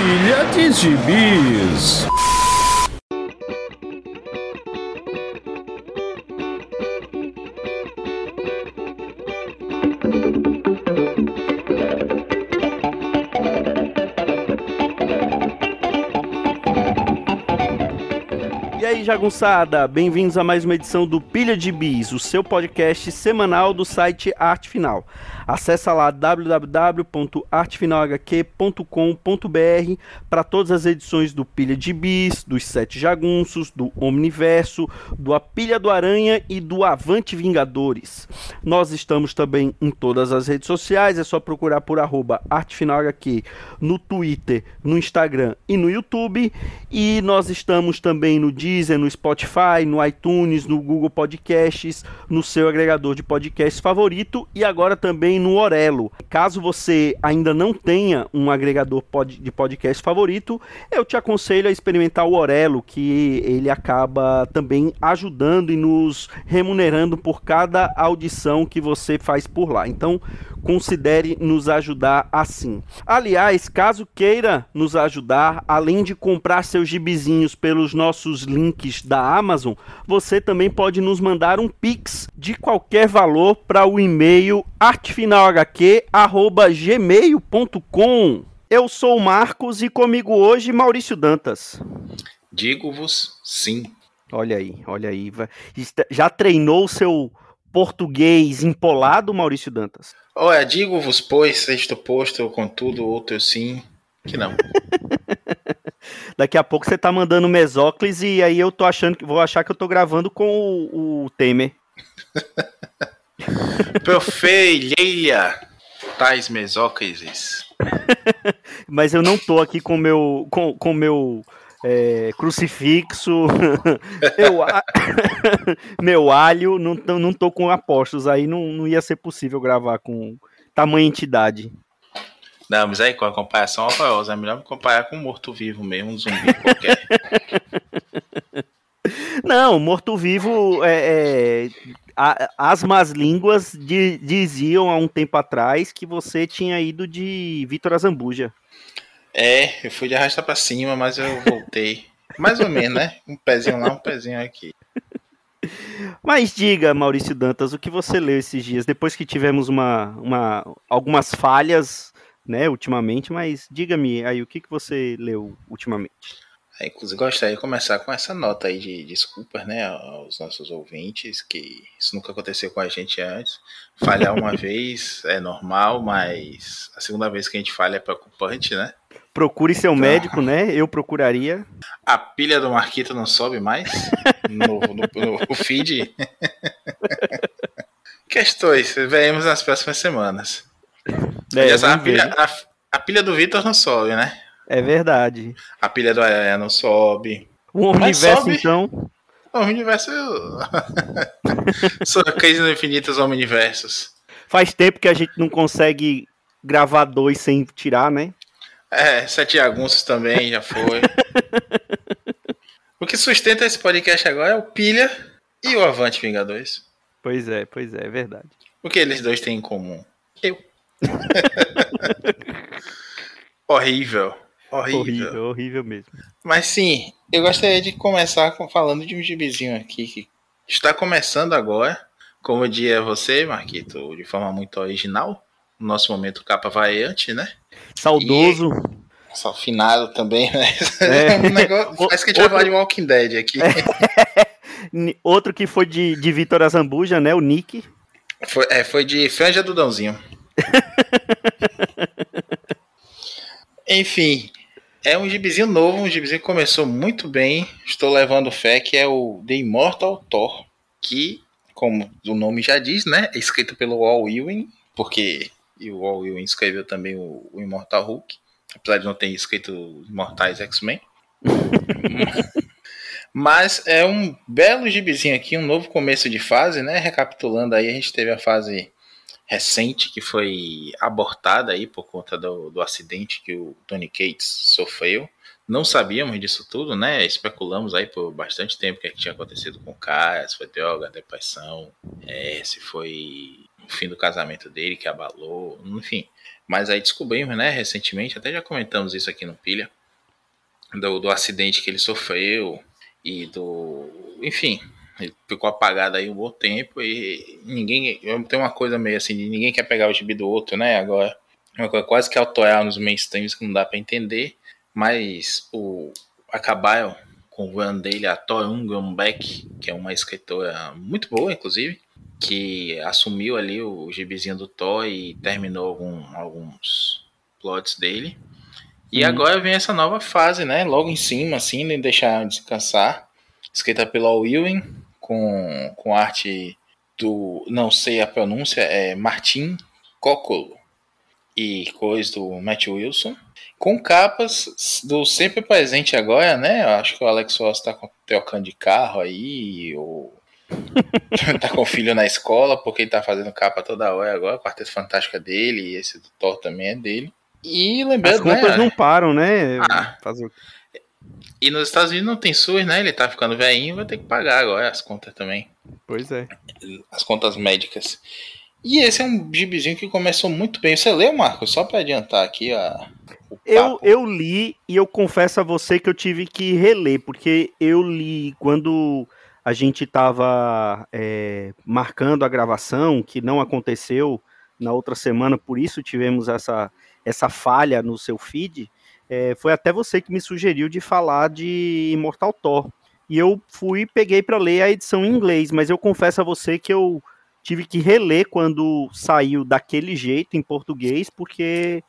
Pilha de Gibis. E aí, jagunçada, bem-vindos a mais uma edição do Pilha de Bis, o seu podcast semanal do site Arte Final. Acesse lá www.artefinalhq.com.br para todas as edições do Pilha de Bis, dos Sete Jagunços, do Omniverso, do A Pilha do Aranha e do Avante Vingadores. Nós estamos também em todas as redes sociais, é só procurar por @artefinalhq no Twitter, no Instagram e no YouTube. E nós estamos também no Deezer, no Spotify, no iTunes, no Google Podcasts, no seu agregador de podcasts favorito e agora também no Orelo. Caso você ainda não tenha um agregador de podcast favorito, eu te aconselho a experimentar o Orelo, que ele acaba também ajudando e nos remunerando por cada audição que você faz por lá. Então, considere nos ajudar assim. Aliás, caso queira nos ajudar, além de comprar seus gibizinhos pelos nossos links da Amazon, você também pode nos mandar um Pix de qualquer valor para o e-mail artefinalhq@gmail.com. Eu sou o Marcos e comigo hoje Maurício Dantas. Digo-vos sim. Olha aí. Já treinou o seu português empolado, Maurício Dantas? Olha, digo-vos, pois, sexto posto, contudo, outro sim, que não. Daqui a pouco você tá mandando Mesóclis e aí eu tô achando que vou achar que eu tô gravando com o Temer. Profeilheia, tais Mesóclises. Mas eu não tô aqui com meu crucifixo, meu alho, não tô com apóstolos, aí não ia ser possível gravar com tamanha entidade. Não, mas aí com a comparação horrorosa, é melhor me comparar com um morto-vivo mesmo, um zumbi qualquer. Não, morto-vivo, as más línguas diziam há um tempo atrás que você tinha ido de Vitor Azambuja. Eu fui de arrasta pra cima, mas eu voltei. Mais ou menos, né? Um pezinho lá, um pezinho aqui. Mas diga, Maurício Dantas, o que você leu esses dias, depois que tivemos algumas falhas, né, ultimamente, mas diga-me aí, o que você leu ultimamente? Inclusive, gostaria de começar com essa nota aí de desculpas, né, aos nossos ouvintes, que isso nunca aconteceu com a gente antes. Falhar uma vez é normal, mas a segunda vez que a gente falha é preocupante, né? Procure seu médico, né? Eu procuraria. A pilha do Marquito não sobe mais no feed. Questões, veremos nas próximas semanas. A pilha do Vitor não sobe, né? É verdade. A pilha do Aranha não sobe. O Omniverso, então? O Omniverso... São crises infinitas Omniversos. Faz tempo que a gente não consegue gravar 2 sem tirar, né? Sete Jagunços também já foi. O que sustenta esse podcast agora é o Pilha e o Avante Vingadores. Pois é verdade. O que eles dois têm em comum? Eu. Horrível mesmo. Mas sim, eu gostaria de começar falando de um gibizinho aqui que está começando agora. Como diria você, Marquito, de forma muito original. No nosso momento capa variante, né? Saudoso. Só finado também, né? Um negócio, parece que a gente vai falar de Walking Dead aqui. Outro que foi de Vitor Azambuja, né? O Nick. Foi de Franja do Dãozinho. Enfim, é um gibizinho novo, um gibizinho que começou muito bem. Estou levando fé, que é o The Immortal Thor, que, como o nome já diz, né? É escrito pelo Al Ewing, porque o Al Ewing escreveu também o Immortal Hulk, apesar de não ter escrito Imortais X-Men. Mas é um belo gibizinho aqui, um novo começo de fase, né? Recapitulando aí, a gente teve a fase recente que foi abortada aí por conta do acidente que o Tony Cates sofreu. Não sabíamos disso tudo, né? Especulamos aí por bastante tempo o que tinha acontecido com o cara, se foi droga, depressão, se foi o fim do casamento dele que abalou, enfim. Mas aí descobrimos, né, recentemente, até já comentamos isso aqui no Pilha, do acidente que ele sofreu e enfim, ele ficou apagado aí um bom tempo e ninguém... Tem uma coisa meio assim, de ninguém quer pegar o gibi do outro, né, agora. Uma coisa quase que autoral nos mainstreams que não dá pra entender, mas acabaram com o run dele, a Torunn Grønbekk, que é uma escritora muito boa, inclusive, que assumiu ali o gibizinho do Thor e terminou alguns plots dele. E agora vem essa nova fase, né? Logo em cima, assim, nem deixar descansar. Escrita pelo Al Ewing, com arte do... Não sei a pronúncia, é Martin Coccolo. E cores do Matt Wilson. Com capas do sempre presente agora, né? Eu acho que o Alex Ross tá trocando de carro aí, ou tá com o filho na escola, porque ele tá fazendo capa toda hora agora. O Quarteto Fantástico é dele, e esse do Thor também é dele. E lembrando, as contas né, não param, né? Fazer... E nos Estados Unidos não tem SUS, né? Ele tá ficando velhinho, vai ter que pagar agora as contas também. Pois é. As contas médicas. E esse é um gibizinho que começou muito bem. Você leu, Marcos? Só para adiantar aqui o papo. Eu li e eu confesso a você que eu tive que reler, porque eu li quando a gente estava marcando a gravação, que não aconteceu na outra semana, por isso tivemos essa falha no seu feed. Foi até você que me sugeriu de falar de Immortal Thor. E eu peguei para ler a edição em inglês, mas eu confesso a você que eu tive que reler quando saiu daquele jeito em português, porque,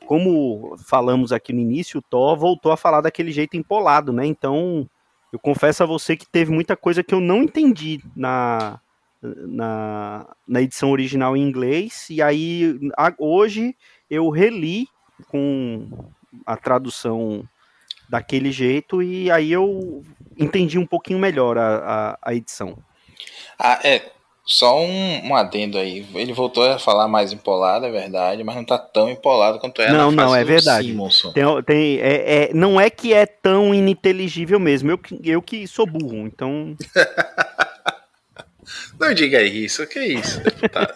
como falamos aqui no início, o Thor voltou a falar daquele jeito empolado, né? Então, eu confesso a você que teve muita coisa que eu não entendi na edição original em inglês, e aí hoje eu reli com a tradução daquele jeito, e aí eu entendi um pouquinho melhor a edição. Só um adendo aí. Ele voltou a falar mais empolado, é verdade, mas não tá tão empolado quanto era na fase do verdade. Simonson. Não é que é tão ininteligível mesmo. Eu que sou burro, então... Não diga isso, que é isso, deputado.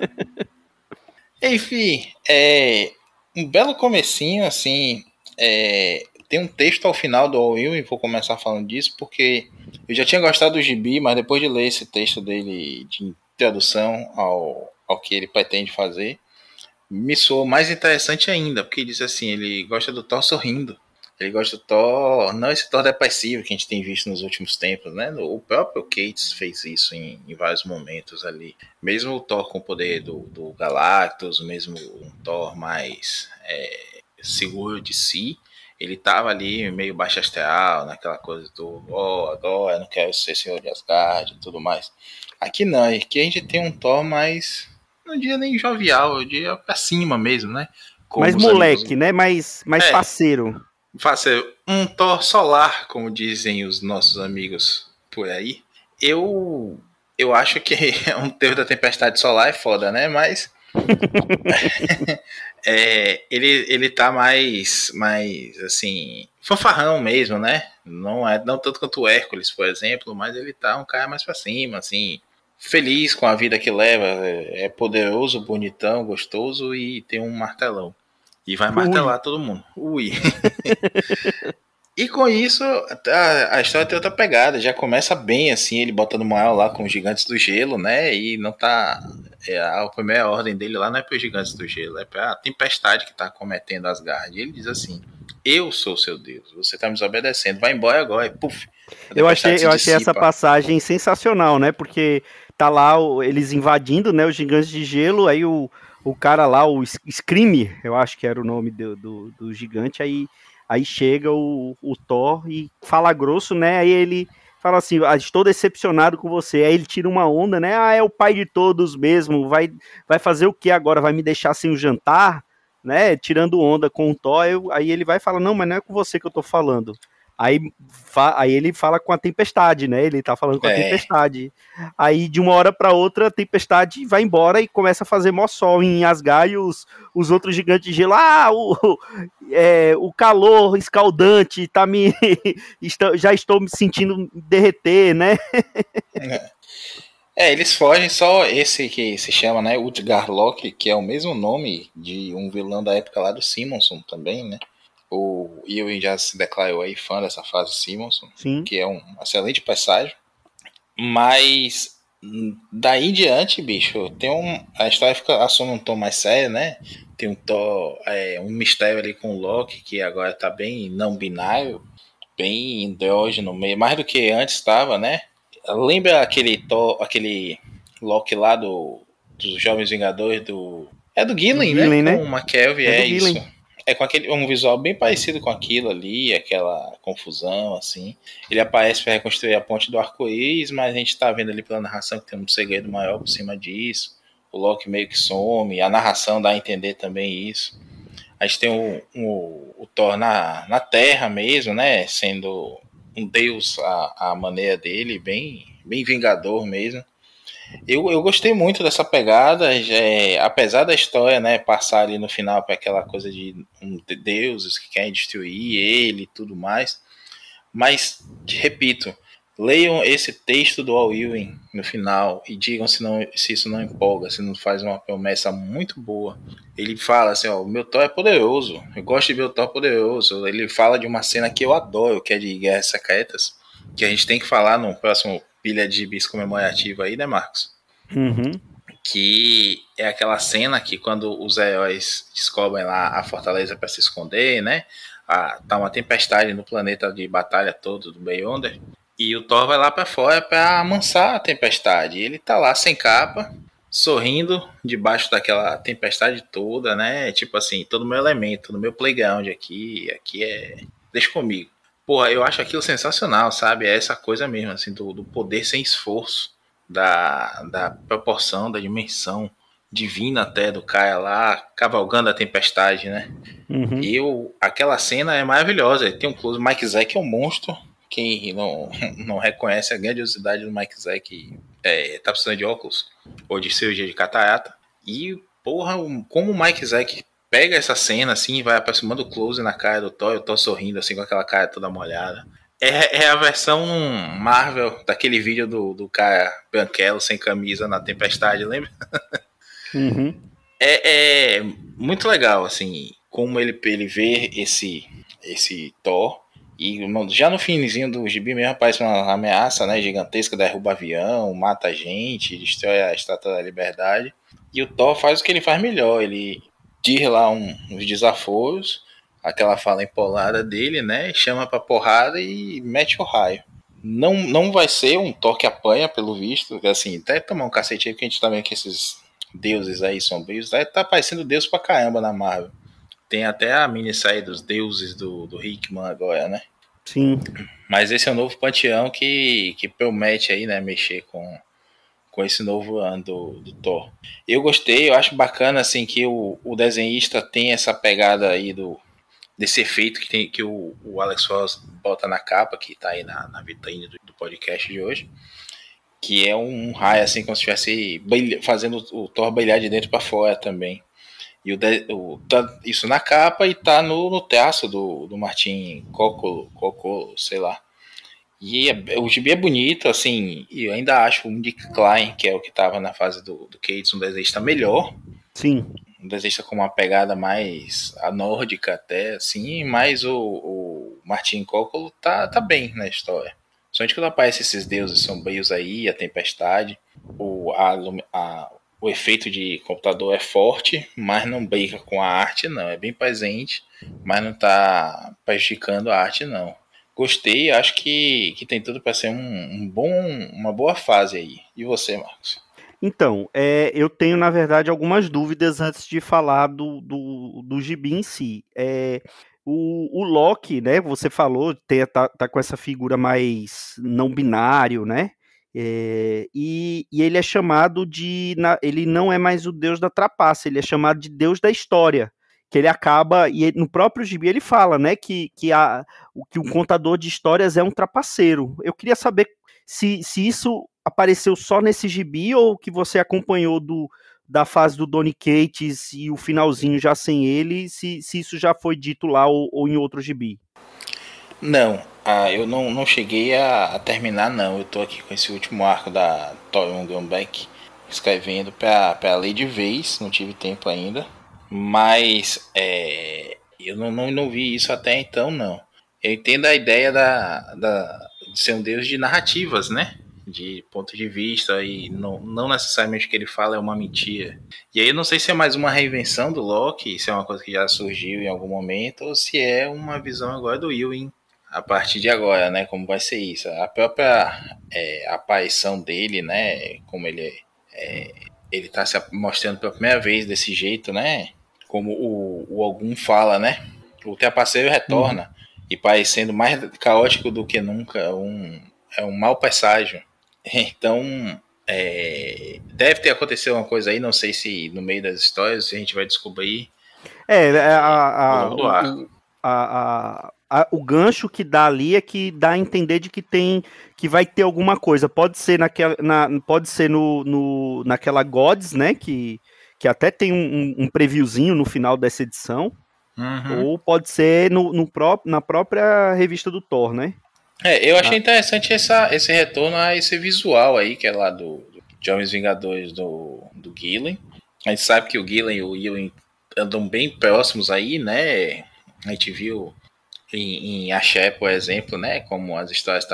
Enfim, um belo comecinho, assim... tem um texto ao final do Al Ewing, vou começar falando disso, porque eu já tinha gostado do gibi, mas depois de ler esse texto dele de introdução ao que ele pretende fazer, me soou mais interessante ainda, porque ele diz assim, ele gosta do Thor sorrindo, ele gosta do Thor, não esse Thor depressivo que a gente tem visto nos últimos tempos, né? O próprio Cates fez isso em vários momentos ali, mesmo o Thor com o poder do Galactus, mesmo um Thor mais seguro de si, ele tava ali meio baixo astral, naquela coisa do agora eu não quero ser senhor de Asgard e tudo mais. Aqui não, aqui a gente tem um Thor mais, não diria nem jovial, eu diria pra cima mesmo, né? Como mais moleque, né? Mais parceiro. Um Thor solar, como dizem os nossos amigos por aí. Eu acho que um termo da tempestade solar é foda, né? Mas... ele tá mais assim, fanfarrão mesmo, né? Não tanto quanto o Hércules, por exemplo, mas ele tá um cara mais pra cima, assim, feliz com a vida que leva, é poderoso, bonitão, gostoso e tem um martelão. E vai martelar todo mundo. Ui. E com isso, a história tem outra pegada. Já começa bem, assim, ele botando Moel lá com os gigantes do gelo, né? E não tá... a primeira ordem dele lá não é para os gigantes do gelo, é para a tempestade que tá cometendo Asgard. E ele diz assim, eu sou seu Deus, você tá me desobedecendo, vai embora agora. E puf, eu achei essa passagem sensacional, né? Porque tá lá eles invadindo, né, os gigantes de gelo, aí o cara lá, o Scream, eu acho que era o nome do gigante, aí chega o Thor e fala grosso, né? Aí ele fala assim, estou decepcionado com você. Aí ele tira uma onda, né? É o pai de todos mesmo, vai fazer o que agora? Vai me deixar sem o jantar? Né? Tirando onda com o Thor, aí ele vai falar, não, mas não é com você que eu tô falando. Aí ele fala com a tempestade, né? Ele tá falando com a tempestade. Aí de uma hora para outra a tempestade vai embora e começa a fazer mó sol em Asgard e os outros gigantes de gelo. O calor escaldante tá já estou me sentindo derreter, né? Eles fogem só esse que se chama, né, Utgar Loki, que é o mesmo nome de um vilão da época lá do Simonson também, né? O Ewan já se declarou aí fã dessa fase Simonson, Sim. que é um excelente passagem. Mas daí em diante, bicho, a história assume um tom mais sério, né? Tem um mistério ali com o Loki, que agora tá bem não binário, bem andrógeno, mais do que antes estava, né? Lembra aquele Loki lá dos Jovens Vingadores É do Do Gillen, né? Gillen, Com né? o McKelvey, É do isso. Gillen. É com um visual bem parecido com aquilo ali, aquela confusão, assim. Ele aparece para reconstruir a ponte do arco-íris, mas a gente tá vendo ali pela narração que tem um segredo maior por cima disso. O Loki meio que some, a narração dá a entender também isso. A gente tem o Thor na Terra mesmo, né? Sendo um deus à maneira dele, bem vingador mesmo. Eu gostei muito dessa pegada, apesar da história, né, passar ali no final para aquela coisa de deuses que querem destruir ele e tudo mais. Mas, repito, leiam esse texto do Al Ewing no final e digam se isso não empolga, se não faz uma promessa muito boa. Ele fala assim, ó, o meu Thor é poderoso, eu gosto de ver o Thor poderoso. Ele fala de uma cena que eu adoro, que é de Guerras Secretas, que a gente tem que falar no próximo pilha de bis comemorativa aí, né, Marcos? Uhum. Que é aquela cena que quando os heróis descobrem lá a fortaleza para se esconder, né? Tá uma tempestade no planeta de batalha todo do Beyonder. E o Thor vai lá para fora para amansar a tempestade. E ele tá lá sem capa, sorrindo debaixo daquela tempestade toda, né? Tipo assim, todo meu elemento, no meu playground aqui é. Deixa comigo. Porra, eu acho aquilo sensacional, sabe? É essa coisa mesmo, assim, do poder sem esforço, da proporção, da dimensão divina até do cara lá, cavalgando a tempestade, né? Uhum. Aquela cena é maravilhosa. Tem um close, o Mike Zack é um monstro. Quem não reconhece a grandiosidade do Mike Zack tá precisando de óculos ou de cirurgia de catarata. E, porra, como o Mike Zack pega essa cena assim e vai aproximando o close na cara do Thor, eu tô sorrindo assim com aquela cara toda molhada. É a versão Marvel daquele vídeo do cara branquelo sem camisa na tempestade, lembra? Uhum. É muito legal, assim, como ele vê esse Thor. E já no finzinho do gibi mesmo aparece uma ameaça, né, gigantesca, derruba avião, mata a gente, destrói a Estátua da Liberdade. E o Thor faz o que ele faz melhor, ele diz lá uns desaforos, aquela fala empolada dele, né, chama pra porrada e mete o raio. Não vai ser um Thor que apanha, pelo visto, assim, até tomar um cacete aí, porque a gente tá vendo que esses deuses aí sombrios, tá parecendo deus pra caramba na Marvel. Tem até a minissérie dos deuses do Hickman agora, né? Sim. Mas esse é o novo panteão que promete aí, né, mexer com esse novo ano do Thor. Eu gostei, eu acho bacana assim que o desenhista tem essa pegada aí desse efeito que o Alex Ross bota na capa, que tá aí na vitrine do podcast de hoje, que é um raio assim como se estivesse fazendo o Thor brilhar de dentro para fora também. E tá isso na capa e tá no traço do Martin Coco, sei lá. E o gibi é bonito, assim, e eu ainda acho o Nick Klein, que é o que tava na fase do Cates, um desenhista melhor. Sim. Um desenhista com uma pegada mais a nórdica até, assim, mas o Martin Coco tá bem na história. Somente quando aparecem esses deuses sombrios aí, a tempestade, o efeito de computador é forte, mas não briga com a arte, não. É bem presente, mas não tá prejudicando a arte, não. Gostei, acho que tem tudo para ser uma boa fase aí. E você, Marcos? Então, eu tenho, na verdade, algumas dúvidas antes de falar do gibi em si. O Loki, né, você falou, tá com essa figura mais não binário, né? E ele é chamado ele não é mais o deus da trapaça, ele é chamado de deus da história. Que ele acaba, no próprio gibi ele fala, né, que o contador de histórias é um trapaceiro. Eu queria saber se isso apareceu só nesse gibi ou que você acompanhou da fase do Donny Cates e o finalzinho já sem ele, se isso já foi dito lá ou em outro gibi? Não, Eu não cheguei a terminar, não. Eu tô aqui com esse último arco da Toyon Gunback, escrevendo pra ler de vez, não tive tempo ainda. Mas eu não vi isso até então, não. Eu entendo a ideia de ser um deus de narrativas, né? De ponto de vista, e não necessariamente o que ele fala é uma mentira. E aí eu não sei se é mais uma reinvenção do Loki, se é uma coisa que já surgiu em algum momento, ou se é uma visão agora do Ewing a partir de agora, né? Como vai ser isso? A própria aparição dele, né? Como ele tá se mostrando pela primeira vez desse jeito, né? Como o Algum fala, né? O trapaceiro retorna e parecendo mais caótico do que nunca, é um mau presságio. Então, deve ter acontecido uma coisa aí, não sei se no meio das histórias a gente vai descobrir ao longo do arco. O gancho que dá ali é que dá a entender de que vai ter alguma coisa. Pode ser pode ser naquela Gods, né? Que até tem um previewzinho no final dessa edição. Ou pode ser na própria revista do Thor, né? Eu achei interessante esse retorno a esse visual aí, que é lá do Jovens Vingadores do Gillen. A gente sabe que o Gillen e o Ewing andam bem próximos aí, né? A gente viu em Axé, por exemplo, né? Como as histórias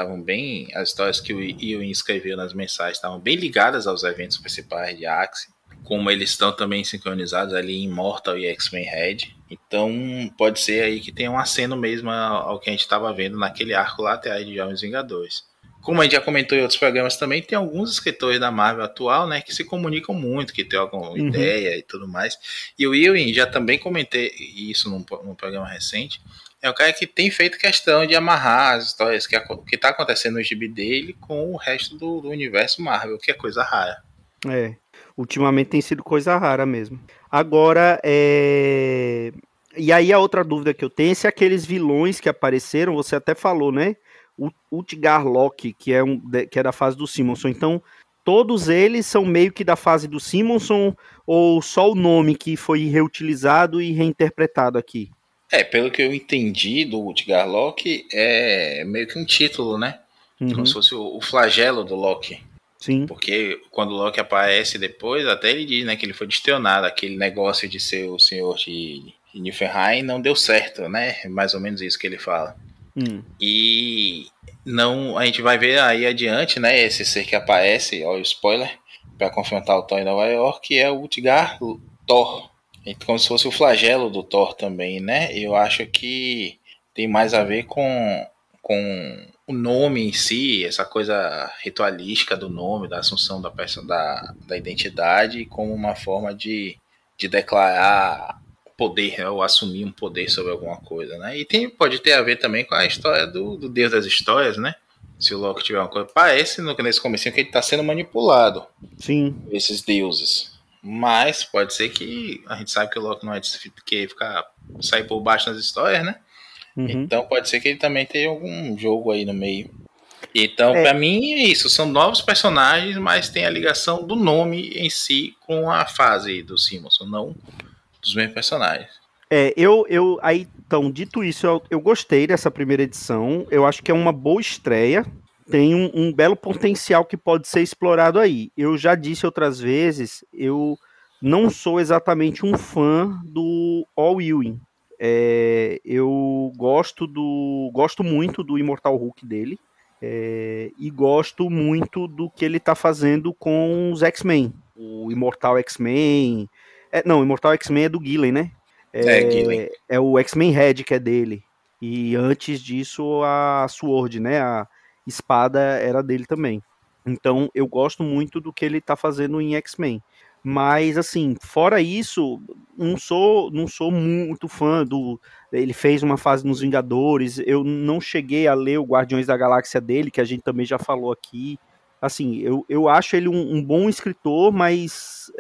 as histórias que o Ewing escreveu nas mensagens estavam bem ligadas aos eventos principais de Axe. Como eles estão também sincronizados ali em Immortal e X-Men Red. Então pode ser aí que tenha um aceno mesmo ao que a gente estava vendo naquele arco lá atrás de Jovens Vingadores. Como a gente já comentou em outros programas também, tem alguns escritores da Marvel atual, né, que se comunicam muito, que trocam ideia e tudo mais. E o Ewing, já também comentei isso num programa recente, é um cara que tem feito questão de amarrar as histórias que está acontecendo no gibi dele com o resto do universo Marvel, que é coisa rara. Ultimamente tem sido coisa rara mesmo. Agora, e aí a outra dúvida que eu tenho é se aqueles vilões que apareceram, você até falou, né? O Utgar Loki, que é da fase do Simonson. Então, todos eles são meio que da fase do Simonson, ou só o nome que foi reutilizado e reinterpretado aqui? Pelo que eu entendi do Utgar Loki, é meio que um título, né? Como se fosse o flagelo do Loki. Sim. Porque quando o Loki aparece depois, até ele diz, né, que ele foi destionado, aquele negócio de ser o senhor de Niflheim não deu certo, né? Mais ou menos isso que ele fala. E não, a gente vai ver aí adiante, né, esse ser que aparece, ó, spoiler, para confrontar o Thor em Nova York, que é o Utgar Thor. Então, como se fosse o flagelo do Thor também, né? Eu acho que tem mais a ver com o nome em si, essa coisa ritualística do nome, da assunção da identidade, como uma forma de declarar poder, né, ou assumir um poder sobre alguma coisa, né? E pode ter a ver também com a história do Deus das Histórias, né? Se o Loki tiver uma coisa... Parece nesse comecinho que ele está sendo manipulado. Sim. Por esses deuses. Mas pode ser que... A gente sabe que o Loki não é de sair por baixo nas histórias, né? Então pode ser que ele também tenha algum jogo aí no meio. Então, pra mim é isso. São novos personagens, mas tem a ligação do nome em si com a fase do Simonson, não dos mesmos personagens. Então, dito isso, eu gostei dessa primeira edição. Eu acho que é uma boa estreia. Tem um belo potencial que pode ser explorado aí. Eu já disse outras vezes, eu não sou exatamente um fã do All Ewing. Eu gosto muito do Immortal Hulk dele, e gosto muito do que ele tá fazendo com os X-Men. O Immortal X-Men. Não, o Immortal X-Men é do Gillen, né? Gillen. É o X-Men Red que é dele. E antes disso, a Sword, né? A espada era dele também. Então, eu gosto muito do que ele tá fazendo em X-Men. Mas, assim, fora isso, não sou muito fã do... Ele fez uma fase nos Vingadores, eu não cheguei a ler o Guardiões da Galáxia dele, que a gente também já falou aqui. Assim, eu acho ele um bom escritor, mas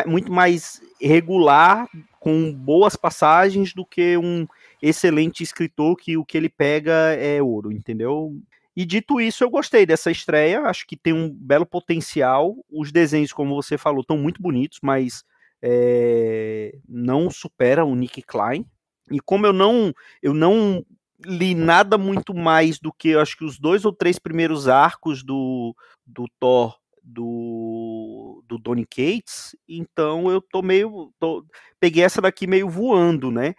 muito mais regular, com boas passagens, do que um excelente escritor que o que ele pega é ouro, entendeu? E dito isso, eu gostei dessa estreia, acho que tem um belo potencial. Os desenhos, como você falou, estão muito bonitos, mas não supera o Nick Klein. E como eu não li nada muito mais do que, eu acho que os 2 ou 3 primeiros arcos do Thor do Donny Cates, então eu peguei essa daqui meio voando, né?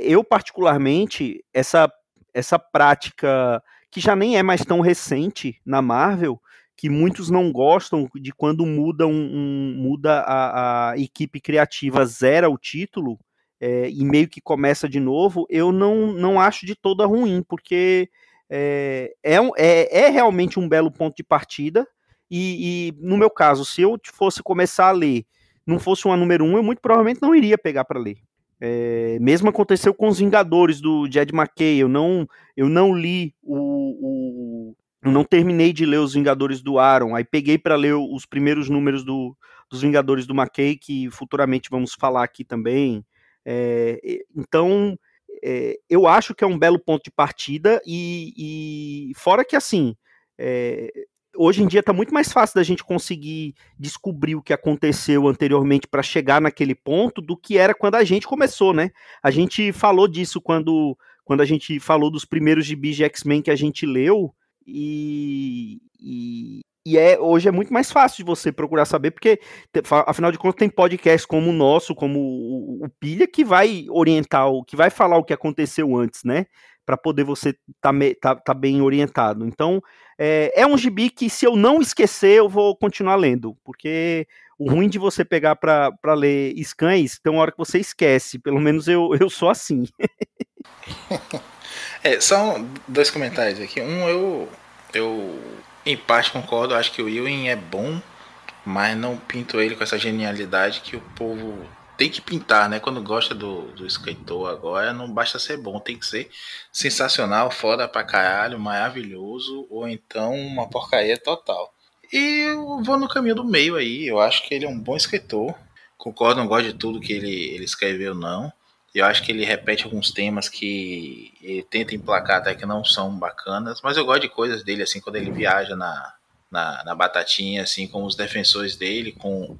Eu particularmente, essa prática que já nem é mais tão recente na Marvel, que muitos não gostam de quando muda a equipe criativa, zera o título, e meio que começa de novo, eu não acho de toda ruim, porque é realmente um belo ponto de partida, e no meu caso, se eu fosse começar a ler, não fosse uma número 1, eu muito provavelmente não iria pegar para ler. Mesmo aconteceu com os Vingadores do Jed McKay, eu não li eu não terminei de ler os Vingadores do Aaron, aí peguei para ler os primeiros números dos Vingadores do McKay, que futuramente vamos falar aqui também. Então, eu acho que é um belo ponto de partida, e fora que, assim, hoje em dia está muito mais fácil da gente conseguir descobrir o que aconteceu anteriormente para chegar naquele ponto do que era quando a gente começou, né? A gente falou disso quando a gente falou dos primeiros gibis de X-Men que a gente leu, hoje é muito mais fácil de você procurar saber, porque afinal de contas tem podcasts como o nosso, como o Pilha, que vai orientar, que vai falar o que aconteceu antes, né? Para poder você tá bem orientado. Então, é um gibi que, se eu não esquecer, eu vou continuar lendo, porque o ruim de você pegar para ler Scans, tem uma hora que você esquece, pelo menos eu sou assim. São 2 comentários aqui. Eu em parte concordo, acho que o Ewing é bom, mas não pinto ele com essa genialidade que o povo tem que pintar, né? Quando gosta do escritor agora, não basta ser bom, tem que ser sensacional, foda pra caralho, maravilhoso, ou então uma porcaria total. E eu vou no caminho do meio aí, eu acho que ele é um bom escritor. Concordo, não gosto de tudo que ele escreveu, não. Eu acho que ele repete alguns temas que ele tenta emplacar até que não são bacanas, mas eu gosto de coisas dele, assim, quando ele viaja na batatinha, assim, com os defensores dele, com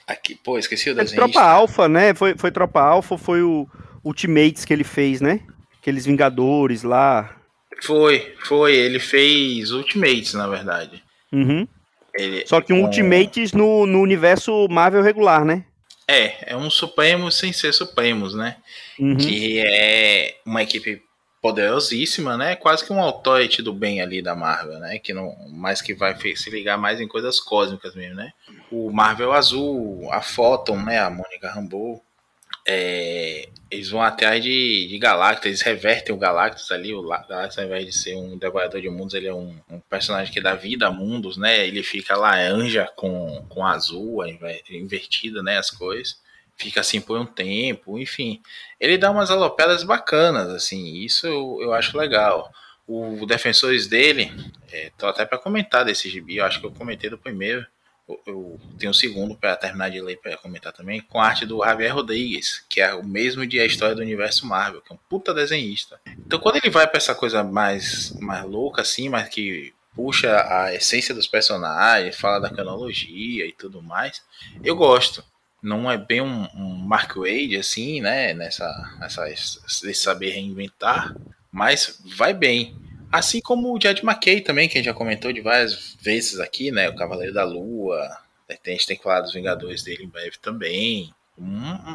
aqui, pô, esqueci o desenho. Tropa Alpha, né? Foi Tropa Alpha, foi o Ultimates que ele fez, né? Aqueles Vingadores lá. Foi, ele fez Ultimates, na verdade. Uhum. Só que um Ultimates no universo Marvel regular, né? É um Supremos sem ser Supremos, né? Uhum. Que é uma equipe poderosíssima, né? Quase que um authority do bem ali da Marvel, né? Que não, mais que vai se ligar mais em coisas cósmicas mesmo, né? O Marvel Azul, a Photon, né? A Mônica Rambeau, eles vão atrás de Galactus, eles revertem o Galactus ali. O Galactus, ao invés de ser um devorador de mundos, ele é um personagem que dá vida a mundos, né? Ele fica laranja com azul, invertida, né? As cores. Fica assim por um tempo, enfim. Ele dá umas aloperas bacanas, assim, isso eu acho legal. O Defensores dele, tô até para comentar desse gibi, eu acho que eu comentei do primeiro. Eu tenho um segundo para terminar de ler para comentar também, com a arte do Javier Rodrigues, que é o mesmo de A História do Universo Marvel, que é um puta desenhista. Então quando ele vai para essa coisa mais louca, assim, mas que puxa a essência dos personagens, fala da cronologia e tudo mais, eu gosto. Não é bem um Mark Waid, assim, né, nesse saber reinventar, mas vai bem. Assim como o Jed McKay também, que a gente já comentou de várias vezes aqui, né? O Cavaleiro da Lua. A gente tem que falar dos Vingadores dele em breve também.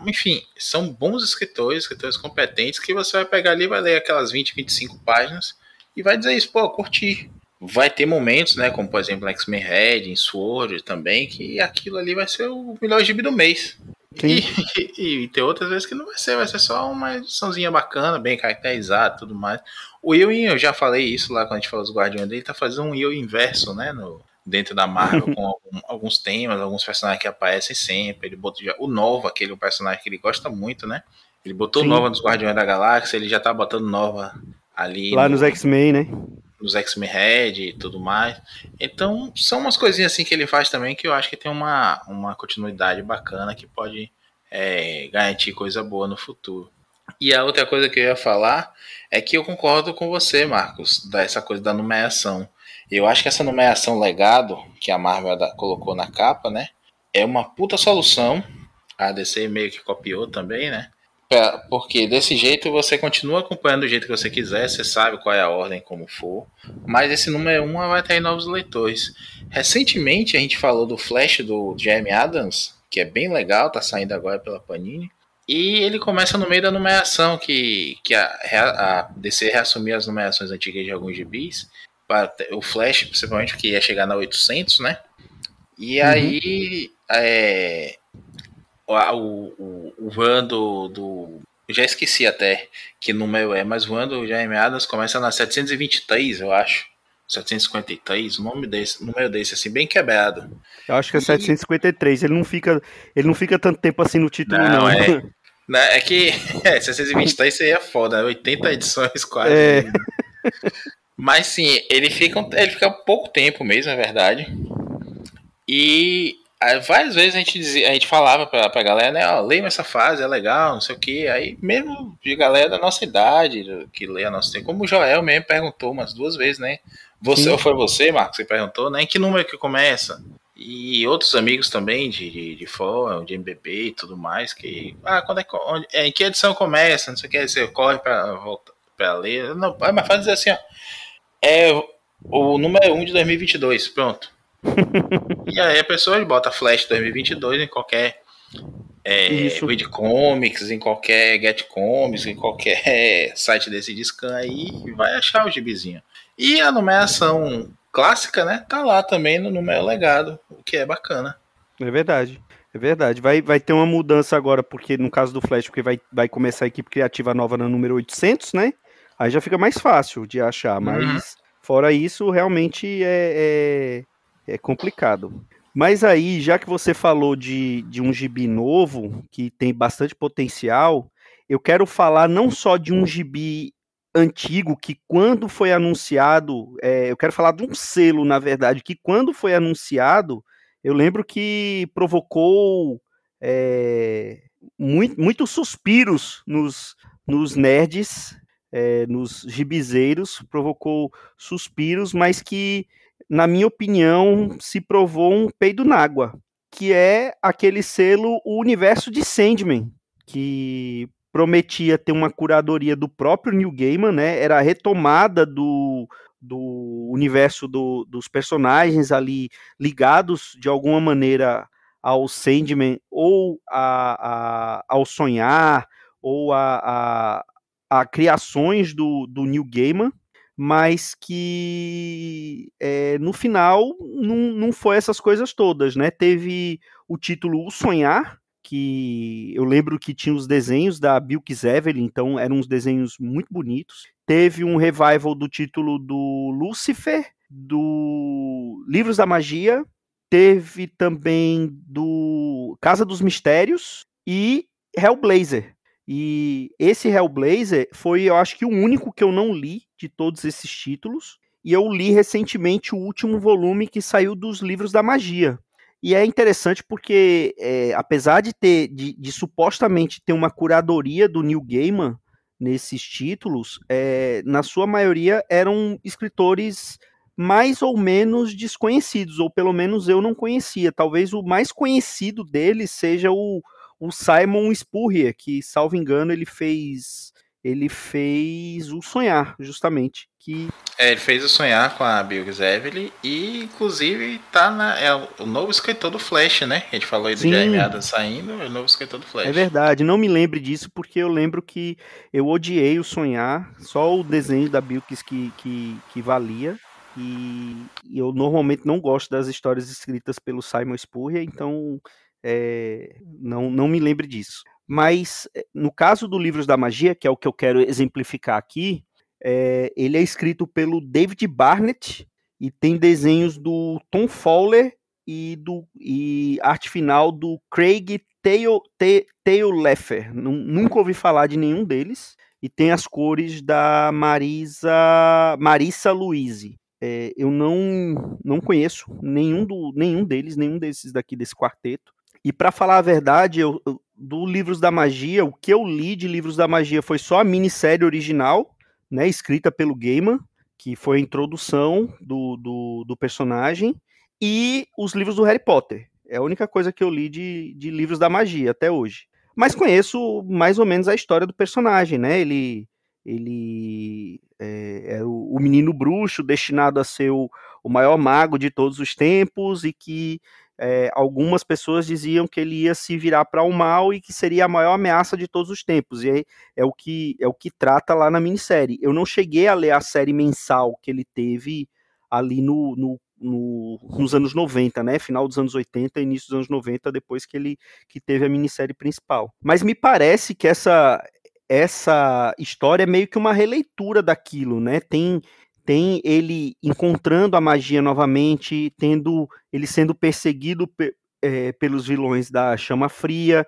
Enfim, são bons escritores competentes, que você vai pegar ali, vai ler aquelas 20, 25 páginas e vai dizer isso, pô, curti. Vai ter momentos, né? Como por exemplo X-Men Red, em Sword também, que aquilo ali vai ser o melhor gibi do mês. E tem outras vezes que não vai ser só uma ediçãozinha bacana, bem caracterizada e tudo mais. O Ewing, eu já falei isso lá quando a gente falou dos Guardiões dele, tá fazendo um Ewing inverso, né, dentro da Marvel, com alguns temas, alguns personagens que aparecem sempre. Ele botou o Nova, aquele personagem que ele gosta muito, né? Ele botou Nova nos Guardiões da Galáxia, ele já tá botando Nova ali lá nos X-Men, né? Nos X-Men Red e tudo mais. Então, são umas coisinhas assim que ele faz também que eu acho que tem uma continuidade bacana que pode garantir coisa boa no futuro. E a outra coisa que eu ia falar é que eu concordo com você, Marcos, dessa coisa da numeração. Eu acho que essa numeração legado que a Marvel colocou na capa, né, é uma puta solução. A DC meio que copiou também, né? Porque desse jeito você continua acompanhando do jeito que você quiser, você sabe qual é a ordem, como for. Mas esse número 1 vai estar em novos leitores. Recentemente a gente falou do Flash do Jamie Adams, que é bem legal, tá saindo agora pela Panini. E ele começa no meio da numeração, que a DC reassumiu as numerações antigas de alguns gibis. O Flash, principalmente, que ia chegar na 800, né? E aí o van do. Já esqueci até que número é, mas o van do Jaime Adams começa na 723, eu acho. 753, o número desse, assim, bem quebrado. Eu acho que é 753. Ele não fica tanto tempo assim no título, não. É que 723 seria foda, 80 edições quase. Mas sim, ele fica pouco tempo mesmo, é verdade. E várias vezes a gente falava pra galera, né, ó, leia essa fase, é legal, não sei o que. Aí mesmo de galera da nossa idade, que lê a nossa tempo, como o Joel mesmo perguntou umas 2 vezes, né? Ou foi você, Marcos, que perguntou, né? Em que número que começa? E outros amigos também de fórum, de MBB e tudo mais, que. Em que edição começa? Não sei o que, você corre pra ler. Não, mas faz dizer assim, ó. É o número 1 de 2022, pronto. E aí a pessoa bota Flash 2022 em qualquer Read Comics, em qualquer Get Comics, em qualquer site desse de scan aí, e vai achar o gibizinho. E a numeração clássica, né, tá lá também no número legado, o que é bacana. É verdade. É verdade. Vai ter uma mudança agora, porque no caso do Flash, porque vai começar a equipe criativa nova na número 800, né? Aí já fica mais fácil de achar, mas fora isso, realmente é complicado. Mas aí, já que você falou de um gibi novo, que tem bastante potencial, eu quero falar não só de um gibi antigo, que quando foi anunciado, eu quero falar de um selo, na verdade, que quando foi anunciado, eu lembro que provocou muitos suspiros nos nerds, nos gibizeiros, provocou suspiros, mas que, na minha opinião, se provou um peido n'água, que é aquele selo O Universo de Sandman, que prometia ter uma curadoria do próprio Neil Gaiman, né? Era a retomada do universo dos personagens ali ligados de alguma maneira ao Sandman ou ao sonhar ou a criações do Neil Gaiman, mas que no final não foi essas coisas todas, né? Teve o título O Sonhar, que eu lembro que tinha os desenhos da Bilquis Evelyn, então eram uns desenhos muito bonitos. Teve um revival do título do Lúcifer, do Livros da Magia, teve também do Casa dos Mistérios e Hellblazer. E esse Hellblazer foi, eu acho que o único que eu não li de todos esses títulos, e eu li recentemente o último volume que saiu dos Livros da Magia. E é interessante porque, apesar de supostamente ter uma curadoria do Neil Gaiman nesses títulos, na sua maioria eram escritores mais ou menos desconhecidos, ou pelo menos eu não conhecia. Talvez o mais conhecido deles seja o Simon Spurrier, que, salvo engano, ele fez o Sonhar, justamente. Ele fez o Sonhar com a Bilquis Evelyn e, inclusive, é o novo escritor do Flash, né? A gente falou aí do Jaime Adams saindo, é o novo escritor do Flash. É verdade, não me lembre disso, porque eu lembro que eu odiei o Sonhar, só o desenho da Bilquis que valia, e eu normalmente não gosto das histórias escritas pelo Simon Spurrier, então não me lembre disso. Mas no caso do Livros da Magia, que é o que eu quero exemplificar aqui, ele é escrito pelo David Barnett e tem desenhos do Tom Fowler e arte final do Craig Tayleffer. Nunca ouvi falar de nenhum deles. E tem as cores da Marissa Louise. Eu não conheço nenhum deles, nenhum desses daqui desse quarteto. E para falar a verdade, do Livros da Magia, o que eu li de Livros da Magia foi só a minissérie original, né, escrita pelo Gaiman, que foi a introdução do personagem, e os livros do Harry Potter. É a única coisa que eu li de Livros da Magia até hoje. mas conheço mais ou menos a história do personagem, né? Era o menino bruxo destinado a ser o maior mago de todos os tempos e que algumas pessoas diziam que ele ia se virar para o mal e que seria a maior ameaça de todos os tempos. E é o que trata lá na minissérie. Eu não cheguei a ler a série mensal que ele teve ali nos anos 90, né? Final dos anos 80, início dos anos 90, depois que teve a minissérie principal. Mas me parece que essa história é meio que uma releitura daquilo, né? Tem ele encontrando a magia novamente, tendo ele sendo perseguido pelos vilões da Chama Fria,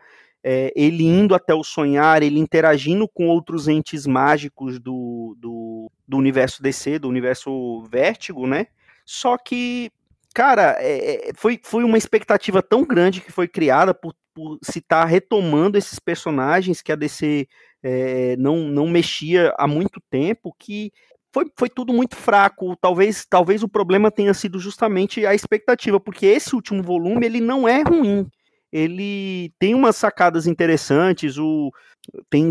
ele indo até o Sonhar, ele interagindo com outros entes mágicos do universo DC, do universo Vértigo, né? Só que, cara, foi uma expectativa tão grande que foi criada por se estar retomando esses personagens que a DC não mexia há muito tempo, que foi tudo muito fraco. Talvez o problema tenha sido justamente a expectativa, porque esse último volume ele não é ruim. Ele tem umas sacadas interessantes.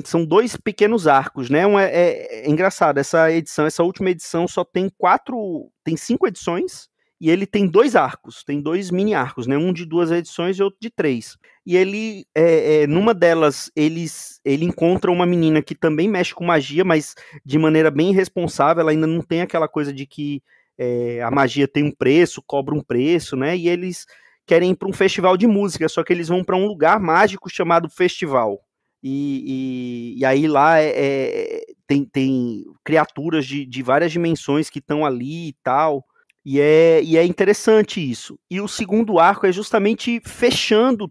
São 2 pequenos arcos, né? É engraçado, essa última edição só tem 5 edições, e ele tem 2 arcos, tem 2 mini arcos, né? Um de 2 edições e outro de 3. E ele, numa delas, ele encontra uma menina que também mexe com magia, mas de maneira bem irresponsável. Ela ainda não tem aquela coisa de que a magia tem um preço, cobra um preço, né? E eles querem ir para um festival de música, só que eles vão para um lugar mágico chamado Festival. E aí lá tem criaturas de várias dimensões que estão ali e tal. E é interessante isso. E o segundo arco é justamente fechando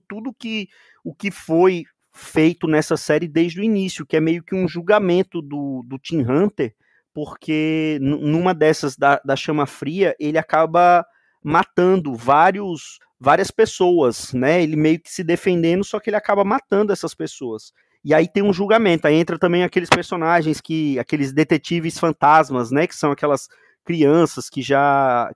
o que foi feito nessa série desde o início, que é meio que um julgamento do Tim Hunter, porque numa dessas da Chama Fria, ele acaba matando várias pessoas, né? Ele meio que se defendendo, só que ele acaba matando essas pessoas. E aí tem um julgamento, aí entra também aqueles personagens, aqueles detetives fantasmas, né? Que são aquelas crianças que já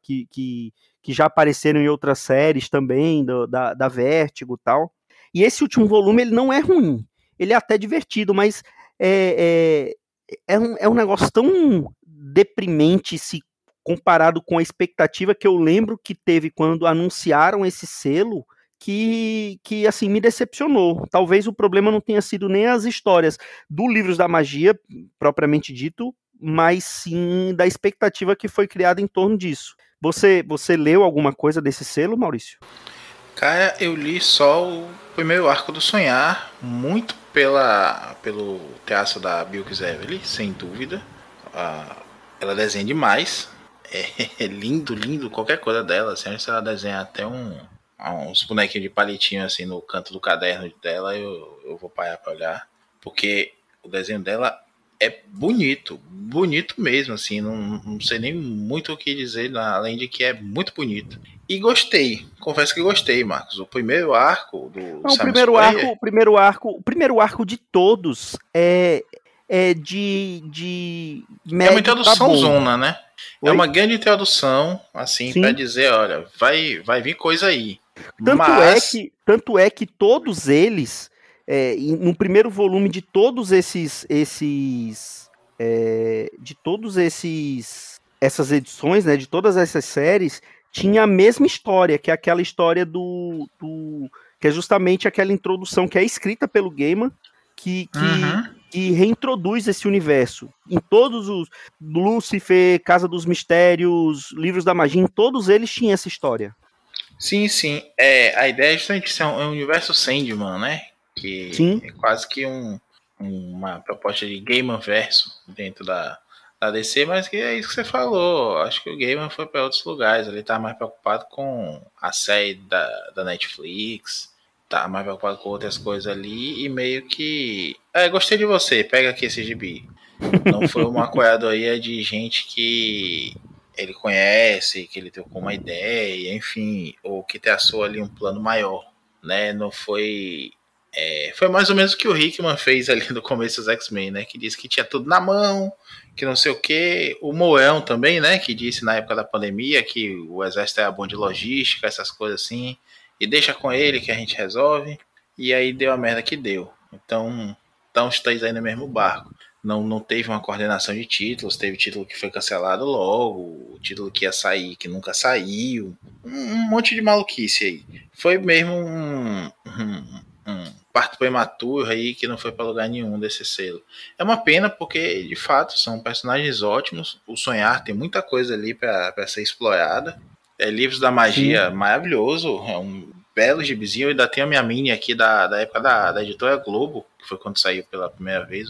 apareceram em outras séries também, da Vértigo e tal. E esse último volume, ele não é ruim. Ele é até divertido, mas é um negócio tão deprimente se comparado com a expectativa que eu lembro que teve quando anunciaram esse selo, que assim, me decepcionou. Talvez o problema não tenha sido nem as histórias do Livros da Magia, propriamente dito, mas sim da expectativa que foi criada em torno disso. Você leu alguma coisa desse selo, Maurício? Cara, eu li só o primeiro arco do Sonhar, muito pelo traço da Bilquis Evely, sem dúvida. Ela desenha demais. É lindo, lindo, qualquer coisa dela. Assim, se ela desenhar até uns bonequinhos de palitinho assim no canto do caderno dela, eu vou parar pra olhar. Porque o desenho dela é bonito, bonito mesmo, assim, não sei nem muito o que dizer, além de que é muito bonito. E gostei, confesso que gostei, Marcos. O primeiro arco do Não, o primeiro arco de todos é de médio. É uma introdução zona, né? Oi? É uma grande introdução, assim, para dizer, olha, vai vir coisa aí. Tanto é que todos eles, no primeiro volume de todos essas edições, né, de todas essas séries, tinha a mesma história, que é aquela história que é justamente aquela introdução que é escrita pelo Gaiman, que reintroduz esse universo. Em todos os Lúcifer, Casa dos Mistérios, Livros da Magia, em todos eles tinha essa história. Sim. A ideia é justamente ser um universo Sandman, né? Que Sim. é quase que uma proposta de Gaiman verso dentro da DC, mas que é isso que você falou. Acho que o Gaiman foi para outros lugares. Ele tá mais preocupado com a série da Netflix, tá mais preocupado com outras coisas ali e meio que... gostei de você, pega aqui esse gibi. Não foi uma coisa aí de gente que ele conhece, que ele trocou uma ideia, enfim, ou que traçou ali um plano maior, né? Não foi... foi mais ou menos o que o Hickman fez ali no começo dos X-Men, né? Que disse que tinha tudo na mão, que não sei o quê. O Moão também, né? Que disse na época da pandemia que o exército era bom de logística, essas coisas assim. E deixa com ele que a gente resolve. E aí deu a merda que deu. Então os três aí no mesmo barco. Não teve uma coordenação de títulos, teve título que foi cancelado logo, o título que ia sair, que nunca saiu, um monte de maluquice aí. Foi mesmo um parto prematuro aí que não foi para lugar nenhum desse selo. É uma pena porque, de fato, são personagens ótimos, o Sonhar tem muita coisa ali para ser explorada. Livros da Magia, maravilhoso, é um belo gibizinho. Eu ainda tenho a minha mini aqui da época da editora Globo, que foi quando saiu pela primeira vez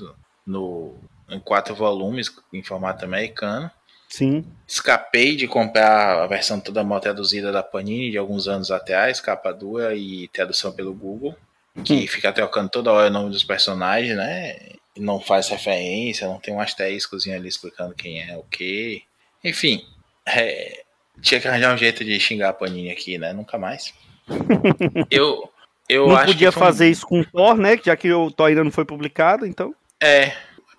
em 4 volumes, em formato americano. Sim. Escapei de comprar a versão toda mal traduzida da Panini de alguns anos atrás, capa dura e tradução pelo Google, que fica trocando toda hora o nome dos personagens, né? E não faz referência, não tem um asteriscozinho ali explicando quem é o quê. Enfim, tinha que arranjar um jeito de xingar a Panini aqui, né? Nunca mais. Eu não acho podia que fazer isso com o Thor, né? Já que o Thor ainda não foi publicado, então.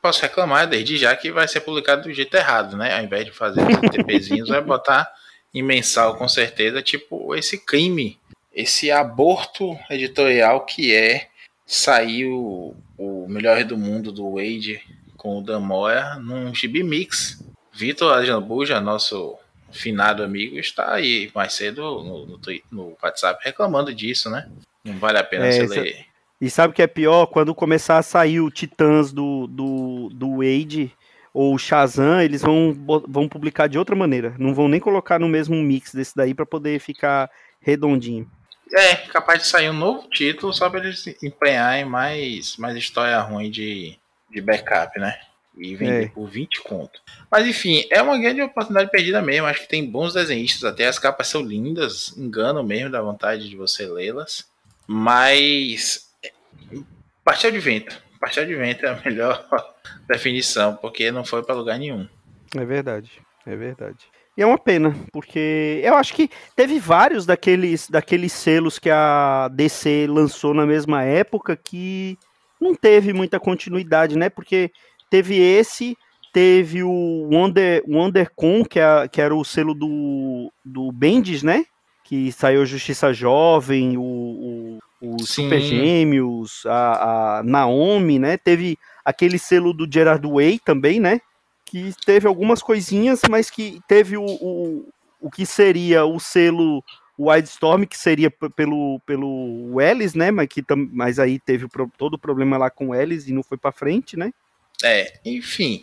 Posso reclamar desde já que vai ser publicado do jeito errado, né? Ao invés de fazer TPzinhos, vai botar em mensal com certeza, tipo esse crime, esse aborto editorial que sair o Melhor do Mundo do Wade com o Dan Moore num gibi mix. Vitor Ajambuja, nosso finado amigo, está aí mais cedo no WhatsApp reclamando disso, né? Não vale a pena você ler. E sabe o que é pior? Quando começar a sair o Titãs do Wade ou o Shazam, eles vão publicar de outra maneira. Não vão nem colocar no mesmo mix desse daí para poder ficar redondinho. Capaz de sair um novo título só para eles empenharem mais história ruim de backup, né? E vender por 20 conto. Mas enfim, é uma grande oportunidade perdida mesmo. Acho que tem bons desenhistas, até as capas são lindas, enganam mesmo da vontade de você lê-las. Mas Pastel de Vento é a melhor definição, porque não foi para lugar nenhum. É verdade. E é uma pena, porque eu acho que teve vários daqueles selos que a DC lançou na mesma época que não teve muita continuidade, né? Porque teve o WonderCon, que era o selo do Bendis, né? Que saiu Justiça Jovem, o Super Gêmeos, a Naomi, né? Teve aquele selo do Gerard Way também, né? Que teve algumas coisinhas, mas que teve o que seria o selo Wildstorm, que seria pelo Ellis, né? Mas aí teve todo o problema lá com o Ellis e não foi pra frente, né? Enfim,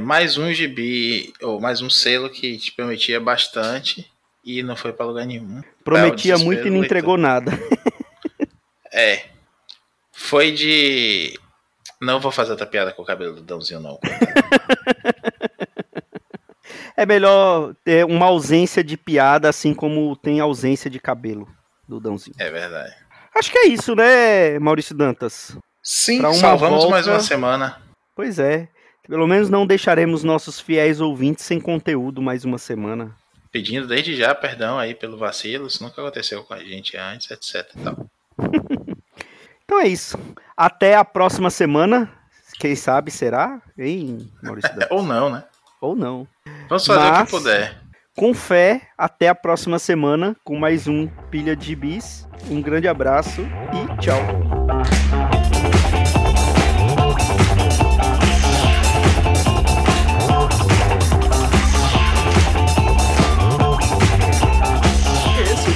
mais um gibi, ou mais um selo que te prometia bastante e não foi pra lugar nenhum. Prometia muito e não entregou nada. Foi de... Não vou fazer outra piada com o cabelo do Dãozinho, não. É melhor ter uma ausência de piada, assim como tem ausência de cabelo do Dãozinho. É verdade. Acho que é isso, né, Maurício Dantas? Sim, salvamos mais uma semana. Pois é. Pelo menos não deixaremos nossos fiéis ouvintes sem conteúdo mais uma semana. Pedindo desde já perdão aí pelo vacilo, isso nunca aconteceu com a gente antes, etc. Então. Então é isso. Até a próxima semana. Quem sabe será? Hein, Maurício Dantas? Ou não, né? Ou não. Vamos fazer o que puder. Com fé, até a próxima semana com mais um Pilha de Bis. Um grande abraço e tchau.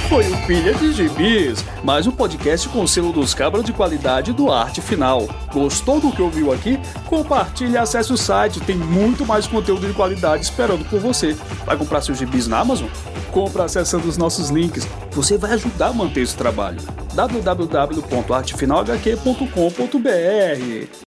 Foi o Pilha de Gibis, mais um podcast com o selo dos cabras de qualidade do Arte Final. Gostou do que ouviu aqui? Compartilhe e acesse o site, tem muito mais conteúdo de qualidade esperando por você. Vai comprar seus gibis na Amazon? Compra acessando os nossos links, você vai ajudar a manter esse trabalho. www.artefinalhq.com.br